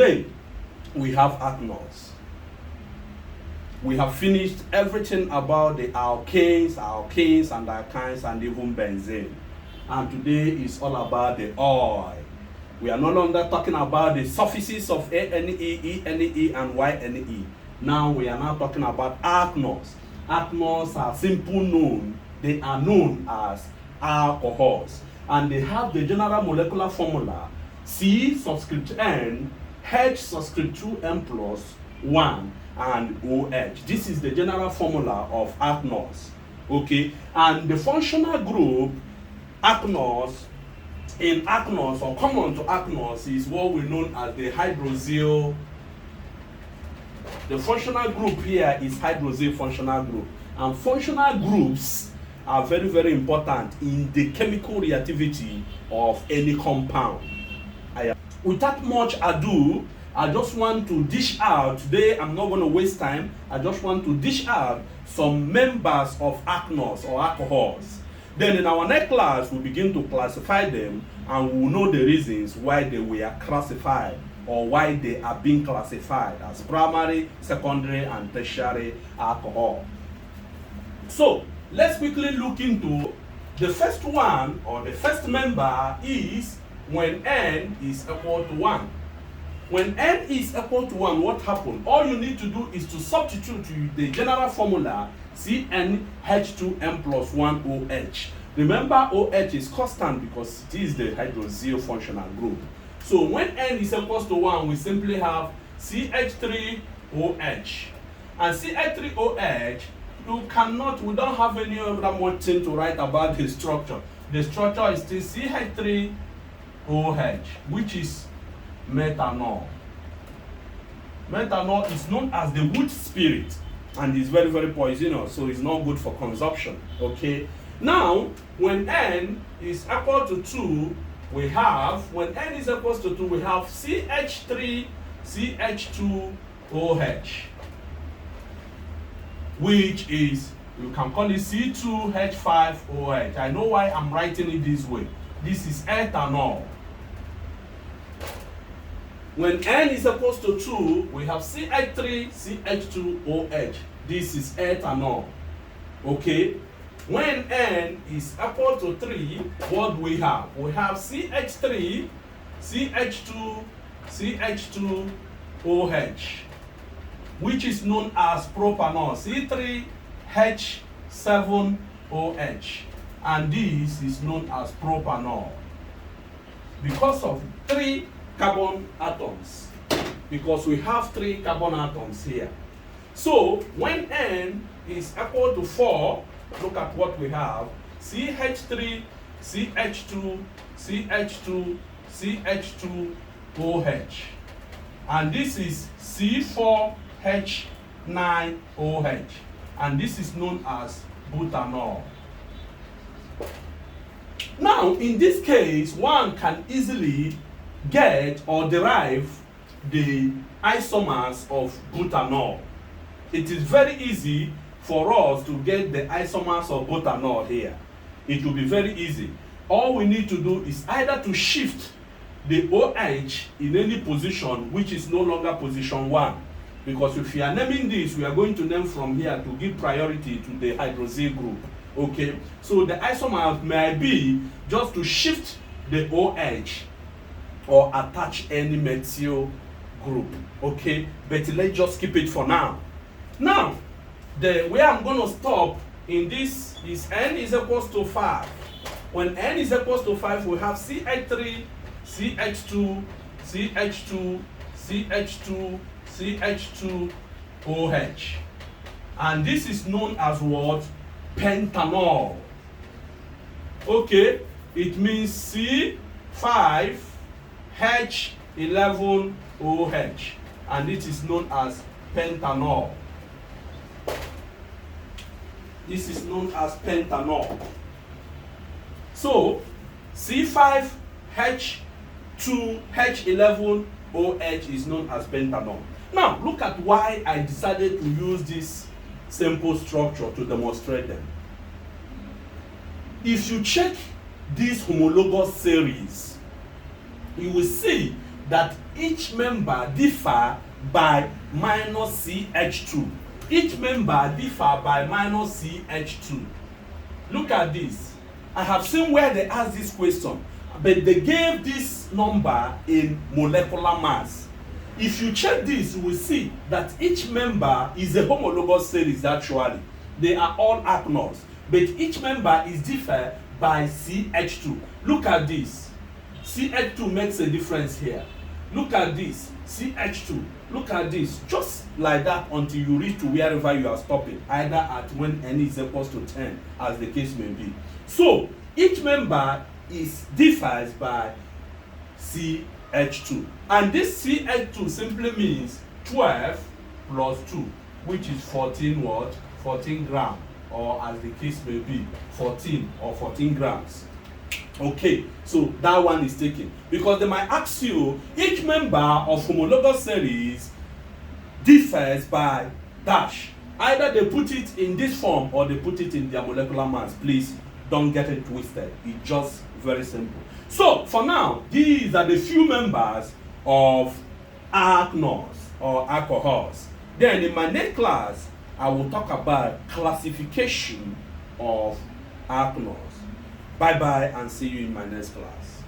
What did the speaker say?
Today, we have alkanols. We have finished everything about the alkanes and alkynes and even benzene. And today is all about the oil. We are no longer talking about the suffixes of ANE, ENE, and YNE. Now we are now talking about alkanols. Alkanols are simple known. They are known as alcohols. And they have the general molecular formula C subscript N, H subscript 2N plus 1, and OH. This is the general formula of alkanols. Okay, and the functional group alkanols in alkanols, or common to alkanols, is what we know as the hydroxyl. The functional group here is hydroxyl functional group, and functional groups are very, very important in the chemical reactivity of any compound. Without much ado, I just want to dish out today. I'm not going to waste time. I just want to dish out some members of alkanols or alcohols. Then in our next class, we'll begin to classify them, and we'll know the reasons why they were classified or why they are being classified as primary, secondary, and tertiary alcohol. So let's quickly look into the first one, or the first member is when N is equal to 1. When N is equal to 1, what happens? All you need to do is to substitute the general formula CnH2n plus 1 OH. Remember, OH is constant because it is the hydroxyl functional group. So when N is equal to 1, we simply have CH3OH. And CH3OH, we don't have any other more thing to write about the structure. The structure is still CH3OH, which is methanol. Methanol is known as the wood spirit and is very, very poisonous, so it's not good for consumption. Okay, now when N is equal to 2, we have CH3CH2OH, which is, you can call it C2H5OH. I know why I'm writing it this way. This is ethanol. When N is equal to 2, we have CH3CH2OH. This is ethanol. Okay. When N is equal to 3, what do we have? We have CH3CH2OH, which is known as propanol, C3H7OH, and this is known as propanol because of 3 carbon atoms, because we have 3 carbon atoms here. So when N is equal to 4, look at what we have: CH3, CH2, CH2, CH2OH, and this is C4H9OH, and this is known as butanol. Now, in this case, one can easily get or derive the isomers of butanol. It is very easy for us to get the isomers of butanol here. It will be very easy. All we need to do is either to shift the OH in any position which is no longer position 1, because if we are naming this, we are going to name from here to give priority to the hydroxyl group. Okay, so the isomer may be just to shift the OH or attach any methyl group. Okay, but let's just keep it for now. Now, the way I'm going to stop in this is N is equals to 5. When N is equals to 5, we have CH3, CH2, CH2, CH2, CH2OH, and this is known as what? Pentanol. Okay, it means C5H11OH, and it is known as pentanol. This is known as pentanol. So C5H2H11OH is known as pentanol. Now look at why I decided to use this simple structure to demonstrate them. If you check this homologous series, you will see that each member differ by minus CH2. Each member differ by minus CH2. Look at this. I have seen where they asked this question, but they gave this number in molecular mass. If you check this, you will see that each member is a homologous series actually. They are all alkanols, but each member is different by CH2. Look at this. CH2 makes a difference here. Look at this. CH2. Look at this. Just like that until you reach to wherever you are stopping, either at when n is equals to 10, as the case may be. So each member differs by CH2. And this CH2 simply means 12 plus 2, which is 14 what? 14 grams, or as the case may be, 14 or 14 grams. Okay, so that one is taken. Because they might ask you, each member of homologous series differs by dash. Either they put it in this form or they put it in their molecular mass. Please don't get it twisted. It's just very simple. So for now, these are the few members of alkanols or alcohols. Then in my next class, I will talk about classification of alkanols. Bye bye and see you in my next class.